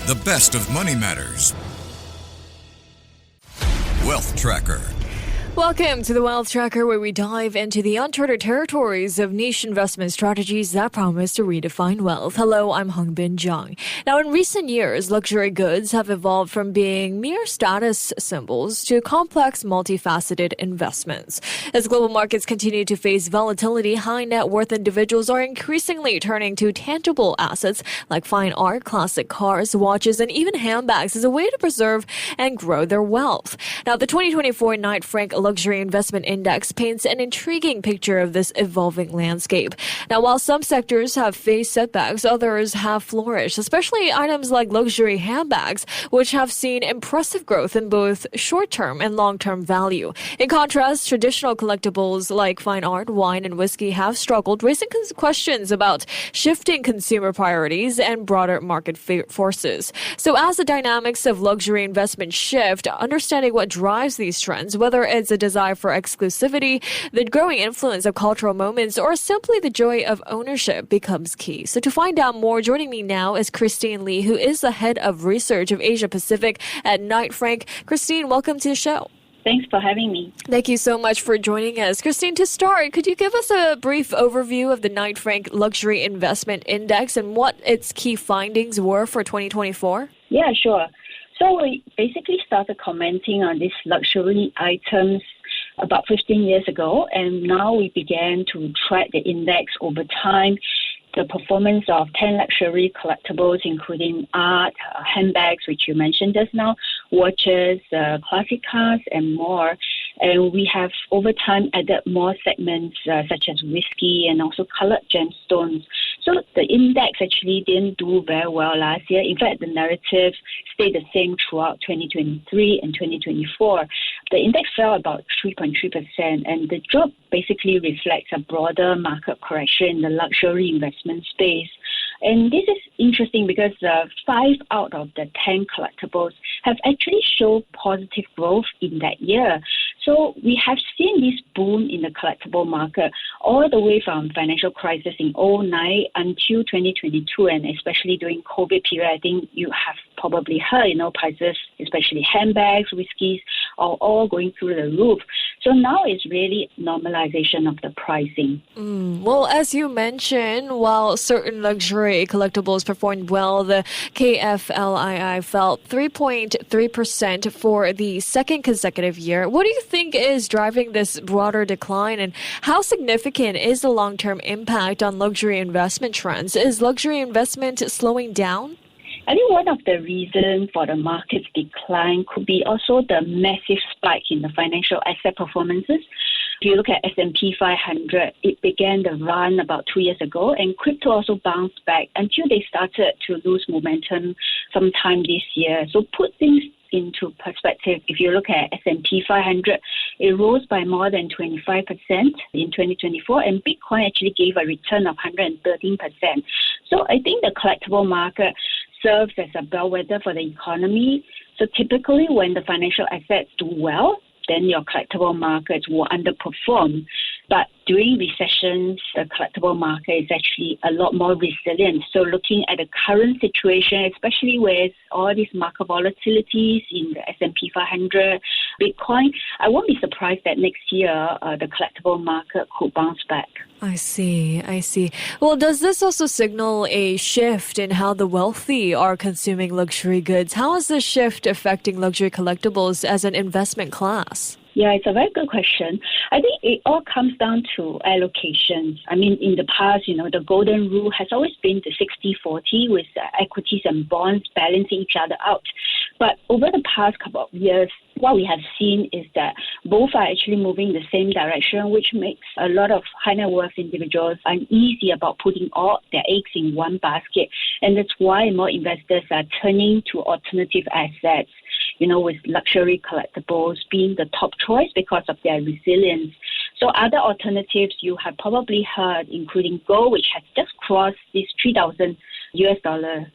The best of Money Matters. Wealth Tracker. Welcome to the Wealth Tracker, where we dive into the uncharted territories of niche investment strategies that promise to redefine wealth. Hello, I'm Hongbin Jeong. Now, in recent years, luxury goods have evolved from being mere status symbols to complex, multifaceted investments. As global markets continue to face volatility, high net worth individuals are increasingly turning to tangible assets like fine art, classic cars, watches, and even handbags as a way to preserve and grow their wealth. Now, the 2024 Knight Frank Luxury Investment Index paints an intriguing picture of this evolving landscape. Now, while some sectors have faced setbacks, others have flourished, especially items like luxury handbags, which have seen impressive growth in both short-term and long-term value. In contrast, traditional collectibles like fine art, wine, and whiskey have struggled, raising questions about shifting consumer priorities and broader market forces. So as the dynamics of luxury investment shift, understanding what drives these trends, whether it's a desire for exclusivity, the growing influence of cultural moments, or simply the joy of ownership becomes key. So to find out more, joining me now is Christine Lee, who is the head of research of Asia Pacific at Knight Frank. Christine, welcome to the show. Thanks for having me. Thank you so much for joining us. Christine, to start, could you give us a brief overview of the Knight Frank Luxury Investment Index and what its key findings were for 2024? Yeah, sure. So we basically started commenting on these luxury items about 15 years ago, and now we began to track the index over time, the performance of 10 luxury collectibles, including art, handbags, which you mentioned just now, watches, classic cars, and more. And we have, over time, added more segments such as whiskey and also colored gemstones. So the index actually didn't do very well last year. In fact, the narrative stayed the same throughout 2023 and 2024. The index fell about 3.3%, and the drop basically reflects a broader market correction in the luxury investment space. And this is interesting because 5 out of the 10 collectibles have actually shown positive growth in that year. So we have seen this boom in the collectible market all the way from financial crisis in 2009 until 2022, and especially during COVID period. I think you have probably heard, prices, especially handbags, whiskeys, are all going through the roof. So now it's really normalization of the pricing. Well, as you mentioned, while certain luxury collectibles performed well, the KFLII fell 3.3% for the second consecutive year. What do you think is driving this broader decline, and how significant is the long-term impact on luxury investment trends? Is luxury investment slowing down? I think one of the reasons for the market's decline could be also the massive spike in the financial asset performances. If you look at S&P 500, it began the run about 2 years ago, and crypto also bounced back until they started to lose momentum sometime this year. So put things into perspective, if you look at S&P 500, it rose by more than 25% in 2024, and Bitcoin actually gave a return of 113%. So I think the collectible market serves as a bellwether for the economy. So typically when the financial assets do well, then your collectible markets will underperform. But during recessions, the collectible market is actually a lot more resilient. So looking at the current situation, especially with all these market volatilities in the S&P 500, Bitcoin, I won't be surprised that next year the collectible market could bounce back. I see. Well, does this also signal a shift in how the wealthy are consuming luxury goods? How is this shift affecting luxury collectibles as an investment class? Yeah, it's a very good question. I think it all comes down to allocations. I mean, in the past, the golden rule has always been the 60-40 with equities and bonds balancing each other out. But over the past couple of years, what we have seen is that both are actually moving the same direction, which makes a lot of high net worth individuals uneasy about putting all their eggs in one basket. And that's why more investors are turning to alternative assets, with luxury collectibles being the top choice because of their resilience. So other alternatives you have probably heard, including gold, which has just crossed this $3,000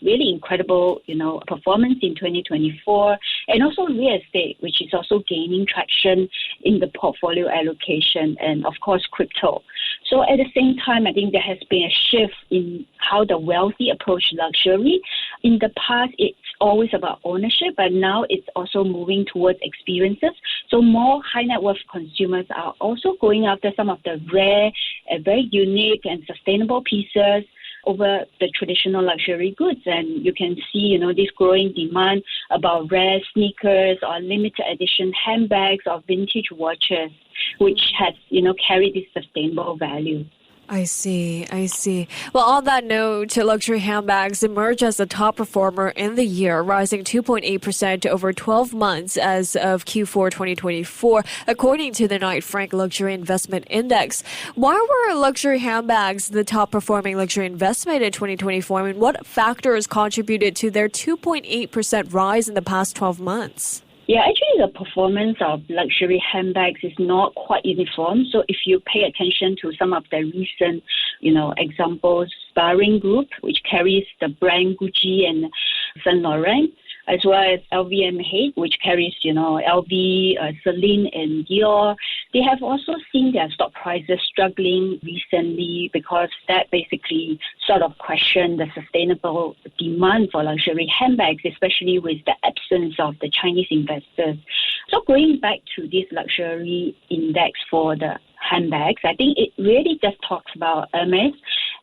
really incredible, performance in 2024, and also real estate, which is also gaining traction in the portfolio allocation, and of course, crypto. So at the same time, I think there has been a shift in how the wealthy approach luxury. In the past, it's always about ownership, but now it's also moving towards experiences. So more high net worth consumers are also going after some of the rare, very unique and sustainable pieces over the traditional luxury goods. And you can see, this growing demand about rare sneakers or limited edition handbags or vintage watches, which has, carried this sustainable value. I see. Well, on that note, luxury handbags emerged as the top performer in the year, rising 2.8% over 12 months as of Q4 2024, according to the Knight Frank Luxury Investment Index. Why were luxury handbags the top performing luxury investment in 2024? I mean, what factors contributed to their 2.8% rise in the past 12 months? Yeah, actually the performance of luxury handbags is not quite uniform. So if you pay attention to some of the recent, examples, Baring Group, which carries the brand Gucci and Saint Laurent, as well as LVMH, which carries, LV, Celine and Dior. They have also seen their stock prices struggling recently because that basically sort of questioned the sustainable demand for luxury handbags, especially with the absence of the Chinese investors. So going back to this luxury index for the handbags, I think it really just talks about Hermes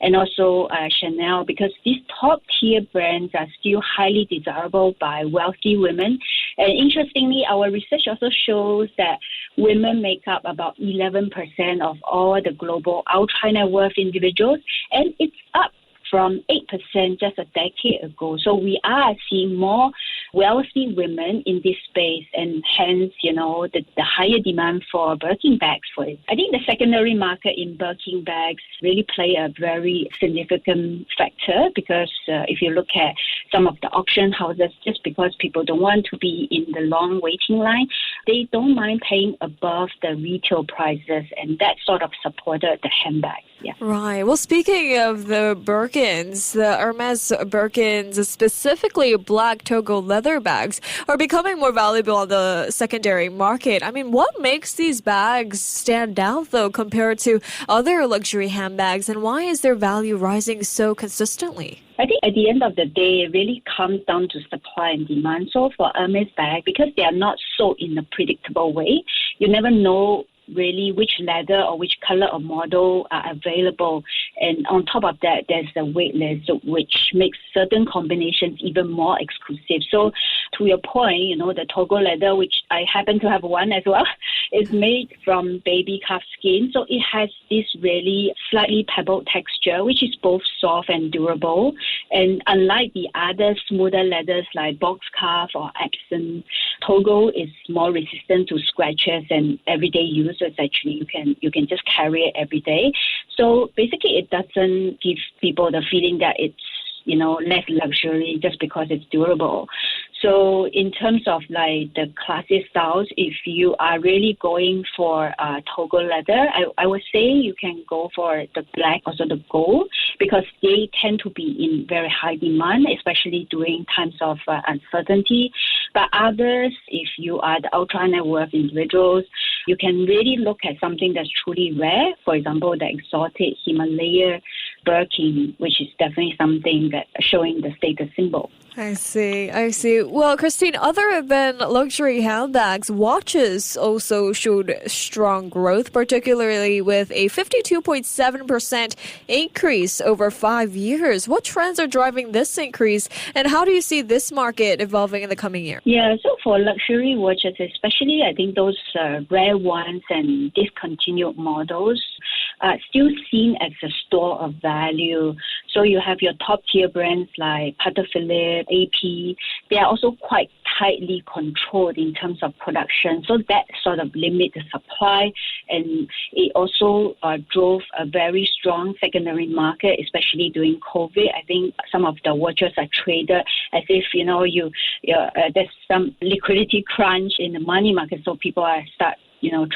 and also Chanel, because these top-tier brands are still highly desirable by wealthy women. And interestingly, our research also shows that women make up about 11% of all the global ultra net worth individuals, and it's up from 8% just a decade ago. So we are seeing more wealthy women in this space, and hence, the higher demand for Birkin bags for it. I think the secondary market in Birkin bags really play a very significant factor because if you look at some of the auction houses, just because people don't want to be in the long waiting line, they don't mind paying above the retail prices, and that sort of supported the handbags. Yeah. Right. Well, speaking of the Birkins, the Hermes Birkins, specifically black Togo leather bags, are becoming more valuable on the secondary market. I mean, what makes these bags stand out, though, compared to other luxury handbags, and why is their value rising so consistently? I think at the end of the day, it really comes down to supply and demand. So for Hermes bag, because they are not sold in a predictable way, you never know really which leather or which color or model are available. And on top of that, there's the wait list, which makes certain combinations even more exclusive. So to your point, the Togo leather, which I happen to have one as well, is made from baby calf skin. So it has this really slightly pebbled texture, which is both soft and durable. And unlike the other smoother leathers like box calf or Epsom, Togo is more resistant to scratches and everyday use. So it's actually you can just carry it every day. So basically it doesn't give people the feeling that it's less luxury just because it's durable. So in terms of like the classic styles, if you are really going for Togo leather, I would say you can go for the black, also the gold, because they tend to be in very high demand, especially during times of uncertainty. But others, if you are the ultra net worth individuals, you can really look at something that's truly rare. For example, the exotic Himalaya Birkin, which is definitely something that showing the status symbol. I see. Well, Christine, other than luxury handbags, watches also showed strong growth, particularly with a 52.7% increase over 5 years. What trends are driving this increase, and how do you see this market evolving in the coming year? Yeah, so for luxury watches, especially, I think those rare ones and discontinued models are still seen as a store of value. So you have your top-tier brands like Patek Philippe, AP. They are also quite tightly controlled in terms of production. So that sort of limits the supply, and it also drove a very strong secondary market, especially during COVID. I think some of the watches are traded as if, there's some liquidity crunch in the money market, so people are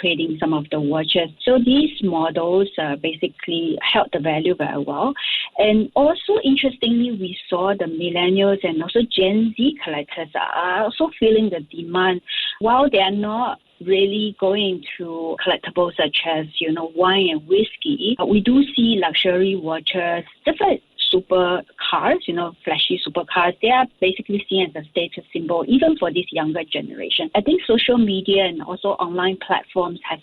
trading some of the watches. So these models basically held the value very well. And also, interestingly, we saw the millennials and also Gen Z collectors are also feeling the demand. While they are not really going to collectibles such as, wine and whiskey, we do see luxury watches, just like supercars, flashy supercars. They are basically seen as a status symbol, even for this younger generation. I think social media and also online platforms has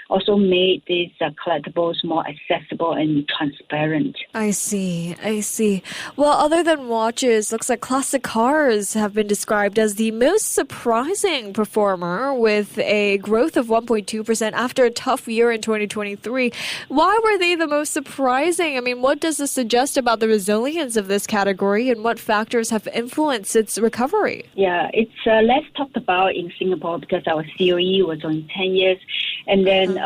also made these collectibles more accessible and transparent. I see. Well, other than watches, looks like classic cars have been described as the most surprising performer with a growth of 1.2% after a tough year in 2023. Why were they the most surprising? I mean, what does this suggest about the resilience of this category and what factors have influenced its recovery? Yeah, it's less talked about in Singapore because our COE was only 10 years. And then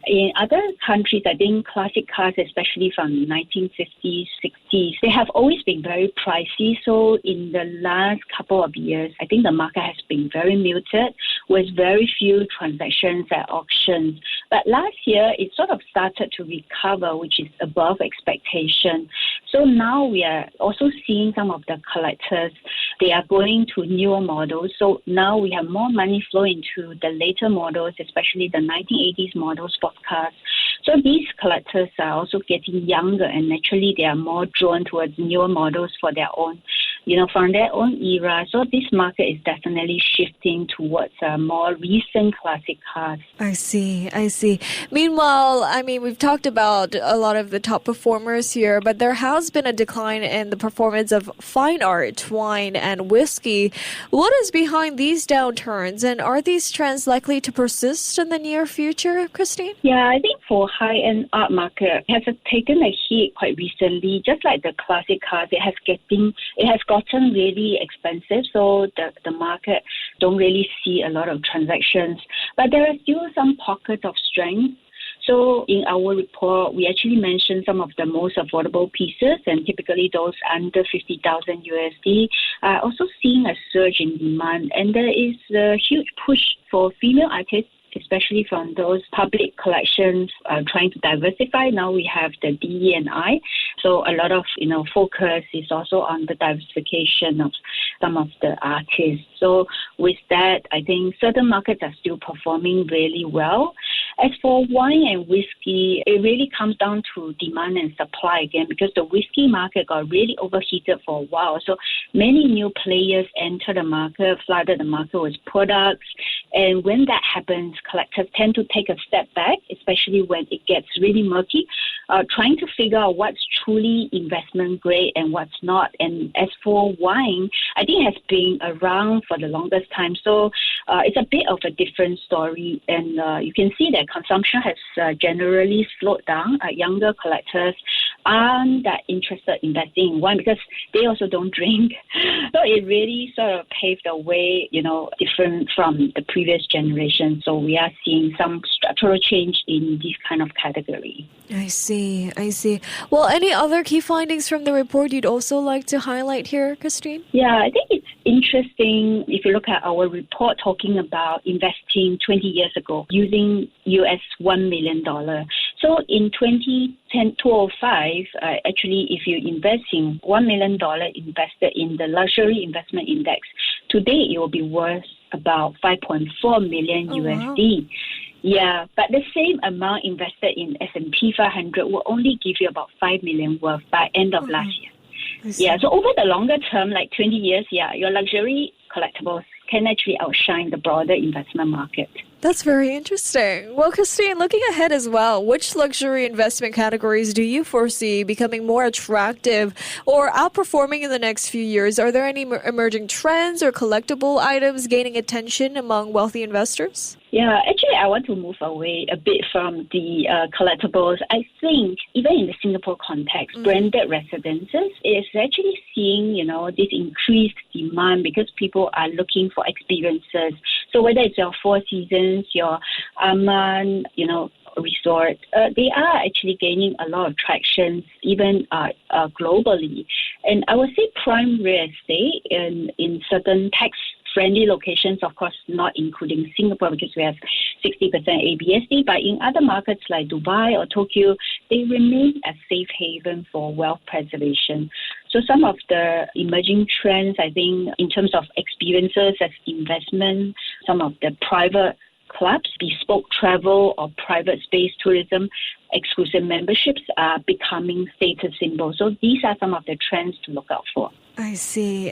in other countries, I think classic cars, especially from 1950s, 60s, they have always been very pricey. So in the last couple of years, I think the market has been very muted with very few transactions at auctions. But last year, it sort of started to recover, which is above expectation. So now we are also seeing some of the collectors, they are going to newer models. So now we have more money flow into the later models, especially the 1980s model sports cars. So these collectors are also getting younger, and naturally they are more drawn towards newer models for their own, from their own era. So this market is definitely shifting towards more recent classic cars. I see. Meanwhile, I mean, we've talked about a lot of the top performers here, but there has been a decline in the performance of fine art, wine, and whiskey. What is behind these downturns, and are these trends likely to persist in the near future, Christine? Yeah, I think for high-end art market, it has taken a hit quite recently. Just like the classic cars, it has gotten really expensive, so the market don't really see a lot of transactions. But there are still some pockets of strength. So in our report, we actually mentioned some of the most affordable pieces, and typically those under 50,000 USD are also seeing a surge in demand. And there is a huge push for female artists, especially from those public collections trying to diversify. Now we have the DE&I. So a lot of, focus is also on the diversification of some of the artists. So with that, I think certain markets are still performing really well. As for wine and whiskey, it really comes down to demand and supply again, because the whiskey market got really overheated for a while. So many new players enter the market, flooded the market with products. And when that happens, collectors tend to take a step back, especially when it gets really murky, trying to figure out what's truly investment grade and what's not. And as for wine, I think it has been around for the longest time. So it's a bit of a different story. And you can see that consumption has generally slowed down. Younger collectors aren't that interested in investing in wine because they also don't drink. So it really sort of paved the way, different from the previous generation. So we are seeing some structural change in this kind of category. I see. Well, any other key findings from the report you'd also like to highlight here, Christine? Yeah, I think it's interesting if you look at our report talking about investing 20 years ago using US $1 million. So in 2005, actually, if you invest in $1 million invested in the luxury investment index, today it will be worth about 5.4 million USD. Wow. Yeah, but the same amount invested in S&P 500 will only give you about 5 million worth by end of last year. Yeah, so over the longer term, like 20 years, your luxury collectibles can actually outshine the broader investment market. That's very interesting. Well, Christine, looking ahead as well, which luxury investment categories do you foresee becoming more attractive or outperforming in the next few years? Are there any emerging trends or collectible items gaining attention among wealthy investors? Yeah, actually, I want to move away a bit from the collectibles. I think even in the Singapore context, branded residences is actually seeing, this increased demand because people are looking for experiences. So whether it's your Four Seasons, your Aman, resort, they are actually gaining a lot of traction, even globally. And I would say prime real estate in certain tax-friendly locations, of course, not including Singapore because we have 60% ABSD, but in other markets like Dubai or Tokyo, they remain a safe haven for wealth preservation. So some of the emerging trends, I think, in terms of experiences as investment, some of the private clubs, bespoke travel or private space tourism, exclusive memberships are becoming status symbols. So these are some of the trends to look out for. I see.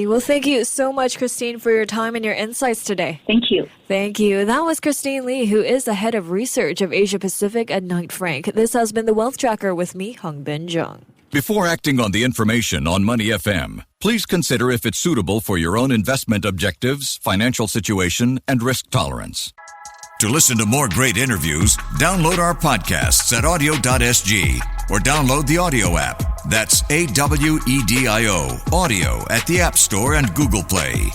Well, thank you so much, Christine, for your time and your insights today. Thank you. Thank you. That was Christine Lee, who is the head of research of Asia Pacific at Knight Frank. This has been the Wealth Tracker with me, Hongbin Jeong. Before acting on the information on Money FM, please consider if it's suitable for your own investment objectives, financial situation, and risk tolerance. To listen to more great interviews, download our podcasts at audio.sg or download the audio app. That's AWEDIO, audio at the App Store and Google Play.